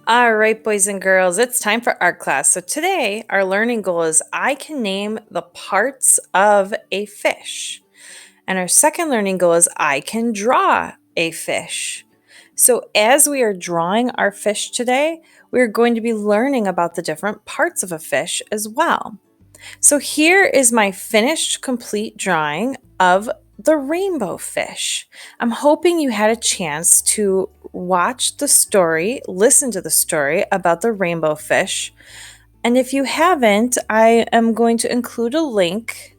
All right, boys and girls, it's time for art class. So today, our learning goal is I can name the parts of a fish. And our second learning goal is I can draw a fish. So as we are drawing our fish today, we're going to be learning about the different parts of a fish as well. So here is my finished complete drawing of the rainbow fish. I'm hoping you had a chance to watch the story, listen to the story about the rainbow fish. And if you haven't, I am going to include a link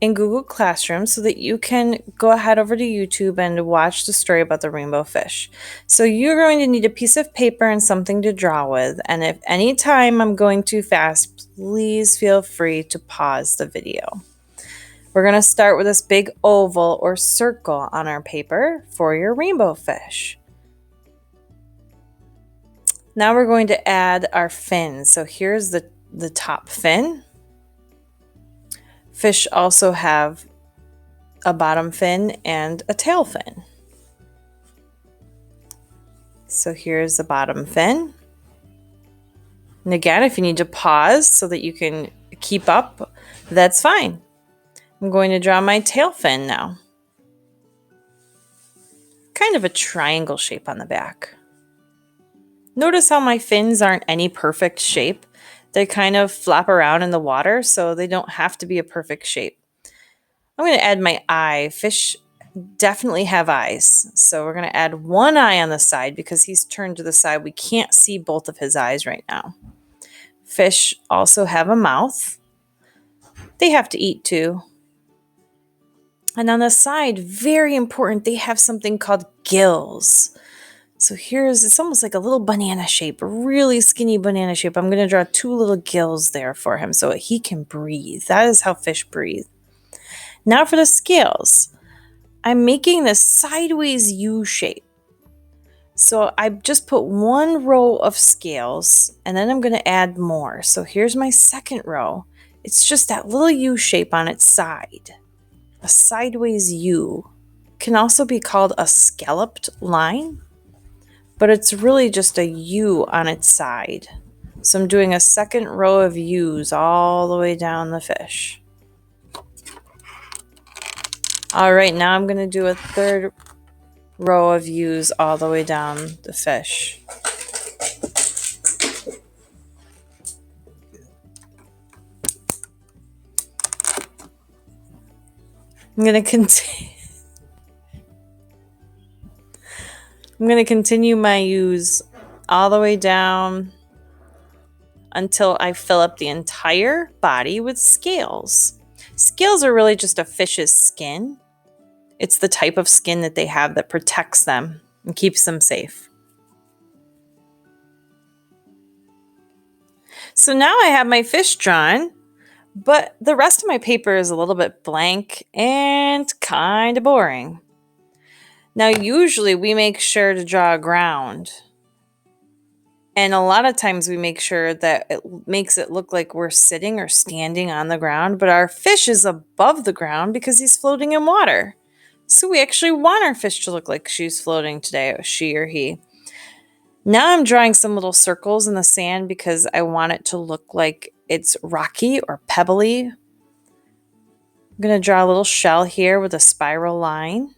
in Google Classroom so that you can go ahead over to YouTube and watch the story about the rainbow fish. So you're going to need a piece of paper and something to draw with. And if any time I'm going too fast, please feel free to pause the video. We're going to start with this big oval or circle on our paper for your rainbow fish. Now we're going to add our fins. So here's the top fin. Fish also have a bottom fin and a tail fin. So here's the bottom fin. And again, if you need to pause so that you can keep up, that's fine. I'm going to draw my tail fin now. Kind of a triangle shape on the back. Notice how my fins aren't any perfect shape. They kind of flop around in the water, so they don't have to be a perfect shape. I'm going to add my eye. Fish definitely have eyes. So we're going to add one eye on the side because he's turned to the side. We can't see both of his eyes right now. Fish also have a mouth. They have to eat too. And on the side, very important, they have something called gills. So it's almost like a little banana shape, a really skinny banana shape. I'm going to draw two little gills there for him so he can breathe. That is how fish breathe. Now for the scales. I'm making this sideways U shape. So I just put one row of scales and then I'm going to add more. So here's my second row. It's just that little U shape on its side. A sideways U can also be called a scalloped line, but it's really just a U on its side. So I'm doing a second row of U's all the way down the fish. All right, now I'm going to do a third row of U's all the way down the fish. I'm going to continue my U's all the way down until I fill up the entire body with scales. Scales are really just a fish's skin. It's the type of skin that they have that protects them and keeps them safe. So now I have my fish drawn, but the rest of my paper is a little bit blank and kind of boring. Now, usually we make sure to draw a ground. And a lot of times we make sure that it makes it look like we're sitting or standing on the ground, but our fish is above the ground because he's floating in water. So we actually want our fish to look like she's floating today, she or he. Now I'm drawing some little circles in the sand because I want it to look like it's rocky or pebbly. I'm going to draw a little shell here with a spiral line.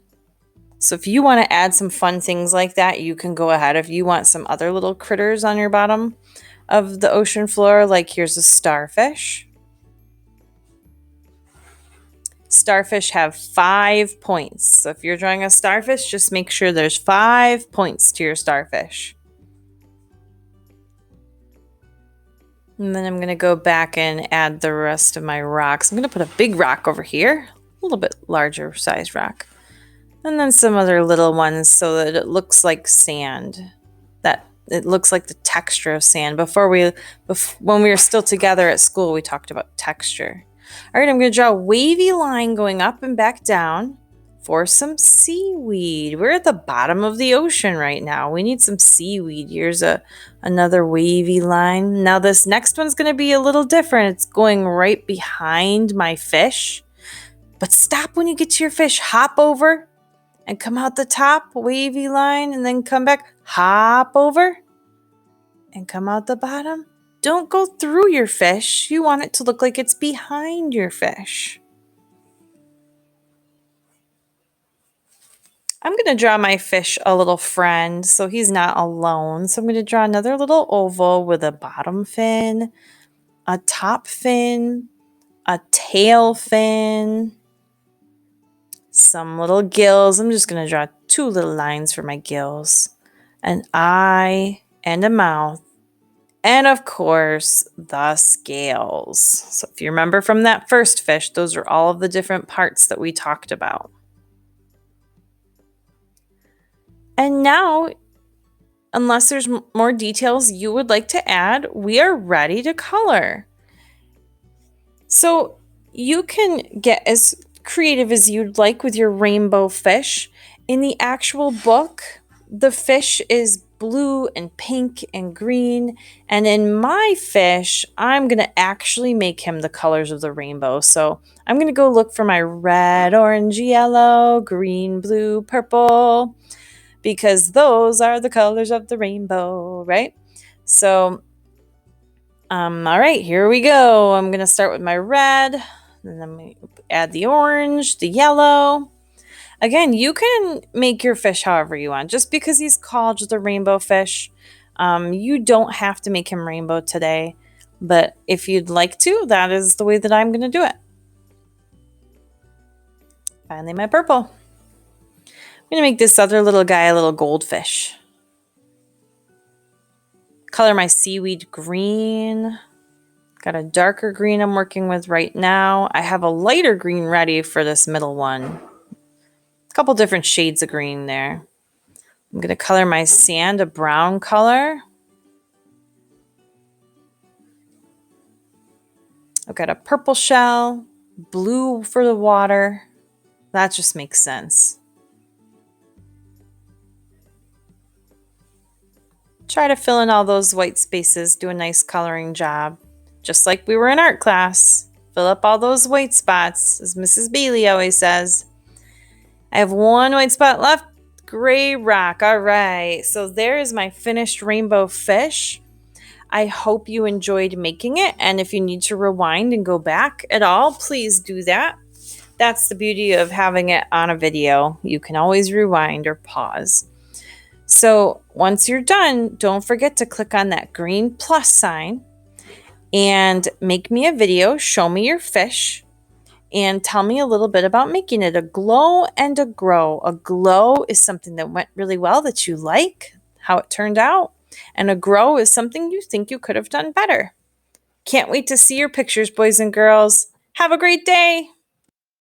So if you want to add some fun things like that, you can go ahead. If you want some other little critters on your bottom of the ocean floor, like here's a starfish. Starfish have 5 points. So if you're drawing a starfish, just make sure there's 5 points to your starfish. And then I'm going to go back and add the rest of my rocks. I'm going to put a big rock over here, a little bit larger size rock. And then some other little ones so that it looks like sand. That it looks like the texture of sand. When we were still together at school, we talked about texture. All right, I'm going to draw a wavy line going up and back down for some seaweed. We're at the bottom of the ocean right now. We need some seaweed. Here's another wavy line. Now this next one's going to be a little different. It's going right behind my fish. But stop when you get to your fish. Hop over and come out the top, wavy line, and then come back, hop over. and come out the bottom. Don't go through your fish. You want it to look like it's behind your fish. I'm going to draw my fish a little friend so he's not alone. So I'm going to draw another little oval with a bottom fin, a top fin, a tail fin, some little gills. I'm just going to draw 2 little lines for my gills, an eye and a mouth, and of course the scales. So if you remember from that first fish, those are all of the different parts that we talked about. And now, unless there's more details you would like to add, we are ready to color. So you can get as creative as you'd like with your rainbow fish. In the actual book, the fish is blue and pink and green. And in my fish, I'm going to actually make him the colors of the rainbow. So I'm going to go look for my red, orange, yellow, green, blue, purple, because those are the colors of the rainbow, right? So, all right, here we go. I'm going to start with my red, and then we add the orange, the yellow. Again, you can make your fish however you want. Just because he's called the rainbow fish, you don't have to make him rainbow today. But if you'd like to, that is the way that I'm going to do it. Finally, my purple. I'm going to make this other little guy a little goldfish. Color my seaweed green. Got a darker green I'm working with right now. I have a lighter green ready for this middle one. A couple different shades of green there. I'm going to color my sand a brown color. I've got a purple shell, blue for the water. That just makes sense. Try to fill in all those white spaces, do a nice coloring job. Just like we were in art class. Fill up all those white spots, as Mrs. Bailey always says. I have 1 white spot left, gray rock. All right, so there is my finished rainbow fish. I hope you enjoyed making it, and if you need to rewind and go back at all, please do that. That's the beauty of having it on a video. You can always rewind or pause. So once you're done, don't forget to click on that green plus sign and make me a video, show me your fish, and tell me a little bit about making it. A glow and a grow. A glow is something that went really well that you like, how it turned out. And a grow is something you think you could have done better. Can't wait to see your pictures, boys and girls. Have a great day.